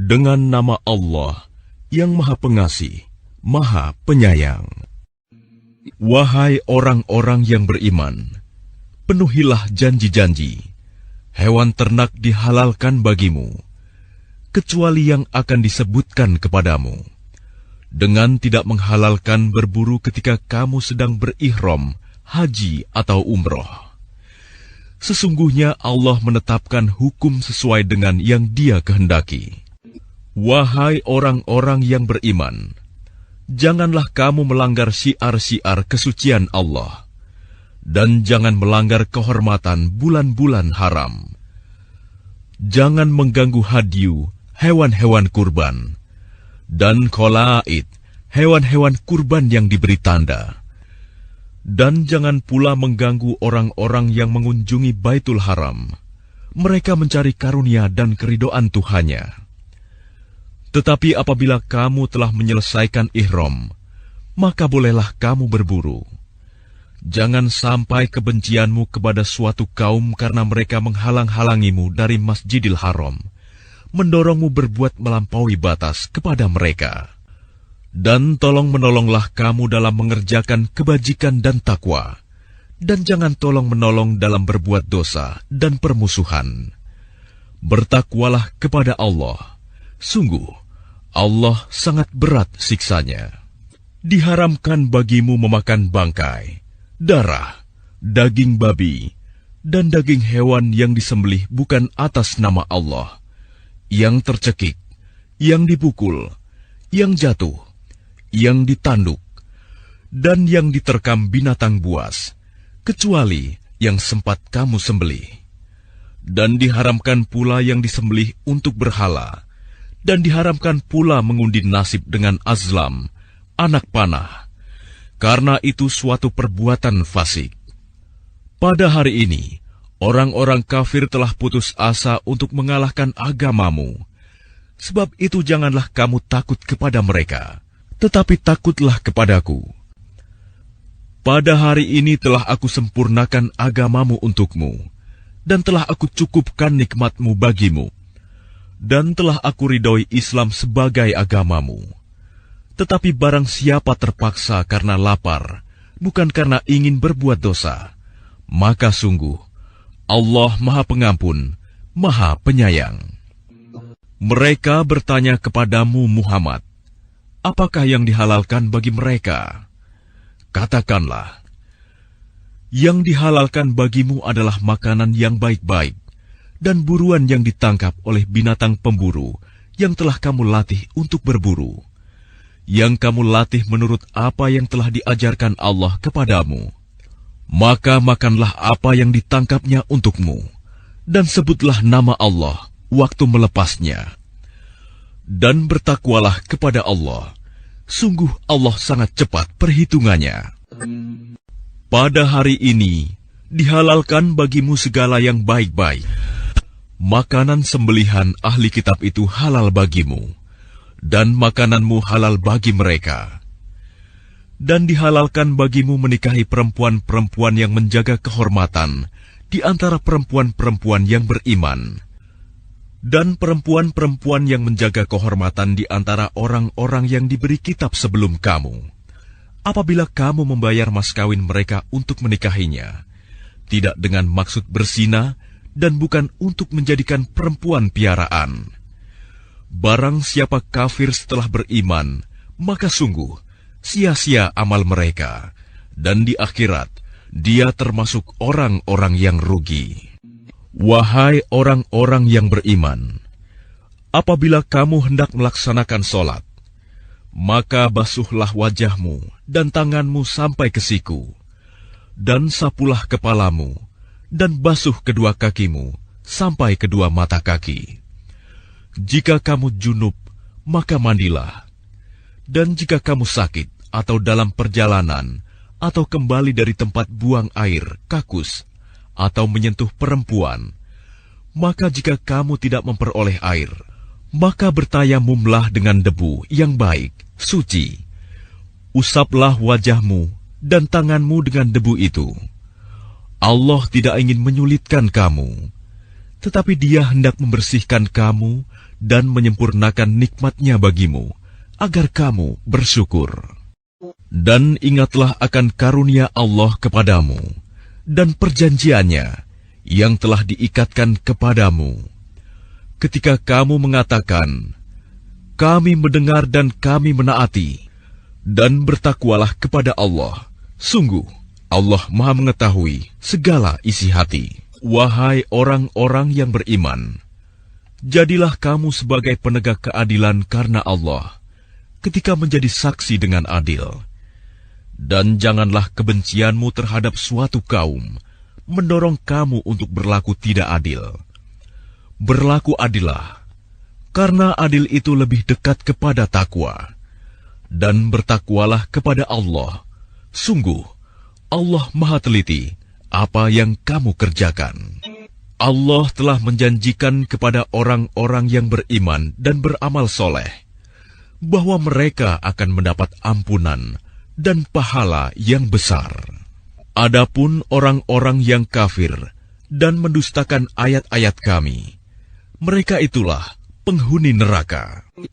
Dengan nama Allah yang Maha Pengasih, Maha Penyayang. Wahai orang-orang yang beriman, penuhilah janji-janji. Hewan ternak dihalalkan bagimu, kecuali yang akan disebutkan kepadamu, dengan tidak menghalalkan berburu ketika kamu sedang berihram, haji atau umroh. Sesungguhnya Allah menetapkan hukum sesuai dengan yang Dia kehendaki. Wahai orang-orang yang beriman, janganlah kamu melanggar syiar-syiar kesucian Allah, dan jangan melanggar kehormatan bulan-bulan haram. Jangan mengganggu hadyu, hewan-hewan kurban, dan kholaid, hewan-hewan kurban yang diberi tanda. Dan jangan pula mengganggu orang-orang yang mengunjungi Baitul Haram. Mereka mencari karunia dan keridhaan Tuhannya. Tetapi apabila kamu telah menyelesaikan ihram, maka bolehlah kamu berburu. Jangan sampai kebencianmu kepada suatu kaum karena mereka menghalang-halangimu dari Masjidil Haram, mendorongmu berbuat melampaui batas kepada mereka. Dan tolong-menolonglah kamu dalam mengerjakan kebajikan dan takwa, dan jangan tolong-menolong dalam berbuat dosa dan permusuhan. Bertakwalah kepada Allah. Sungguh, Allah sangat berat siksanya. Diharamkan bagimu memakan bangkai, darah, daging babi, dan daging hewan yang disembelih bukan atas nama Allah, yang tercekik, yang dipukul, yang jatuh, yang ditanduk, dan yang diterkam binatang buas, kecuali yang sempat kamu sembelih. Dan diharamkan pula yang disembelih untuk berhala, dan diharamkan pula mengundi nasib dengan azlam, anak panah, karena itu suatu perbuatan fasik. Pada hari ini, orang-orang kafir telah putus asa untuk mengalahkan agamamu. Sebab itu janganlah kamu takut kepada mereka, tetapi takutlah kepadaku. Pada hari ini telah aku sempurnakan agamamu untukmu, dan telah aku cukupkan nikmatmu bagimu, dan telah aku ridhoi Islam sebagai agamamu. Tetapi barang siapa terpaksa karena lapar, bukan karena ingin berbuat dosa, maka sungguh Allah Maha Pengampun, Maha Penyayang. Mereka bertanya kepadamu Muhammad, apakah yang dihalalkan bagi mereka? Katakanlah, yang dihalalkan bagimu adalah makanan yang baik-baik, dan buruan yang ditangkap oleh binatang pemburu yang telah kamu latih untuk berburu, yang kamu latih menurut apa yang telah diajarkan Allah kepadamu. Maka makanlah apa yang ditangkapnya untukmu, dan sebutlah nama Allah waktu melepasnya. Dan bertakwalah kepada Allah. Sungguh Allah sangat cepat perhitungannya. Pada hari ini, dihalalkan bagimu segala yang baik-baik. Makanan sembelihan ahli kitab itu halal bagimu, dan makananmu halal bagi mereka. Dan dihalalkan bagimu menikahi perempuan-perempuan yang menjaga kehormatan di antara perempuan-perempuan yang beriman, dan perempuan-perempuan yang menjaga kehormatan di antara orang-orang yang diberi kitab sebelum kamu. Apabila kamu membayar mas kawin mereka untuk menikahinya, tidak dengan maksud berzina, dan bukan untuk menjadikan perempuan piaraan. Barang siapa kafir setelah beriman, maka sungguh sia-sia amal mereka, dan di akhirat dia termasuk orang-orang yang rugi. Wahai orang-orang yang beriman, apabila kamu hendak melaksanakan sholat, maka basuhlah wajahmu dan tanganmu sampai ke siku, dan sapulah kepalamu, dan basuh kedua kakimu sampai kedua mata kaki. Jika kamu junub, maka mandilah. Dan jika kamu sakit atau dalam perjalanan, atau kembali dari tempat buang air, kakus, atau menyentuh perempuan, maka jika kamu tidak memperoleh air, maka bertayamumlah dengan debu yang baik, suci. Usaplah wajahmu dan tanganmu dengan debu itu. Allah tidak ingin menyulitkan kamu, tetapi Dia hendak membersihkan kamu dan menyempurnakan nikmat-Nya bagimu, agar kamu bersyukur. Dan ingatlah akan karunia Allah kepadamu, dan perjanjiannya yang telah diikatkan kepadamu. Ketika kamu mengatakan, kami mendengar dan kami menaati, dan bertakwalah kepada Allah. Sungguh, Allah Maha mengetahui segala isi hati. Wahai orang-orang yang beriman, jadilah kamu sebagai penegak keadilan karena Allah, ketika menjadi saksi dengan adil. Dan janganlah kebencianmu terhadap suatu kaum mendorong kamu untuk berlaku tidak adil. Berlaku adillah, karena adil itu lebih dekat kepada takwa. Dan bertakwalah kepada Allah. Sungguh, Allah Maha teliti apa yang kamu kerjakan. Allah telah menjanjikan kepada orang-orang yang beriman dan beramal soleh, bahwa mereka akan mendapat ampunan dan pahala yang besar. Adapun orang-orang yang kafir dan mendustakan ayat-ayat kami, mereka itulah penghuni neraka.